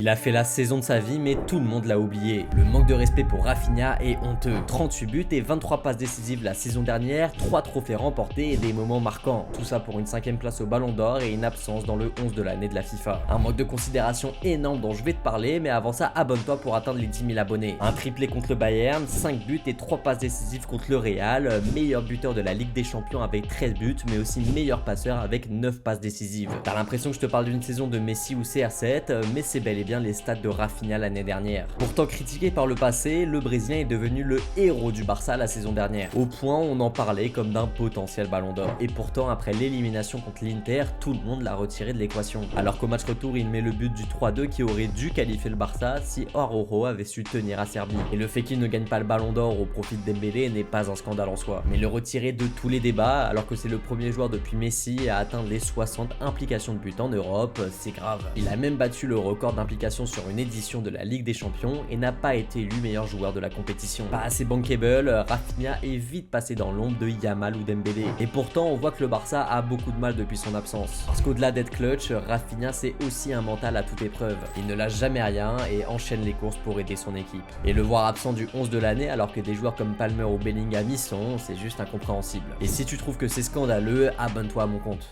Il a fait la saison de sa vie mais tout le monde l'a oublié. Le manque de respect pour Rafinha est honteux. 38 buts et 23 passes décisives la saison dernière, 3 trophées remportés et des moments marquants. Tout ça pour une 5ème place au Ballon d'Or et une absence dans le 11 de l'année de la FIFA. Un manque de considération énorme dont je vais te parler, mais avant ça abonne-toi pour atteindre les 10 000 abonnés. Un triplé contre le Bayern, 5 buts et 3 passes décisives contre le Real, meilleur buteur de la Ligue des Champions avec 13 buts mais aussi meilleur passeur avec 9 passes décisives. T'as l'impression que je te parle d'une saison de Messi ou CR7, mais c'est bel et bien les stats de Rafinha l'année dernière. Pourtant critiqué par le passé, le Brésilien est devenu le héros du Barça la saison dernière. Au point où on en parlait comme d'un potentiel Ballon d'Or. Et pourtant après l'élimination contre l'Inter, tout le monde l'a retiré de l'équation. Alors qu'au match retour il met le but du 3-2 qui aurait dû qualifier le Barça si Araujo avait su tenir à Serbie. Et le fait qu'il ne gagne pas le Ballon d'Or au profit de Dembélé n'est pas un scandale en soi. Mais le retirer de tous les débats alors que c'est le premier joueur depuis Messi à atteindre les 60 implications de but en Europe, c'est grave. Il a même battu le record d'implication sur une édition de la Ligue des Champions et n'a pas été élu meilleur joueur de la compétition. Pas assez bankable, Rafinha est vite passé dans l'ombre de Yamal ou Dembélé. Et pourtant on voit que le Barça a beaucoup de mal depuis son absence. Parce qu'au-delà d'être clutch, Rafinha c'est aussi un mental à toute épreuve. Il ne lâche jamais rien et enchaîne les courses pour aider son équipe. Et le voir absent du 11 de l'année alors que des joueurs comme Palmer ou Bellingham y sont, c'est juste incompréhensible. Et si tu trouves que c'est scandaleux, abonne-toi à mon compte.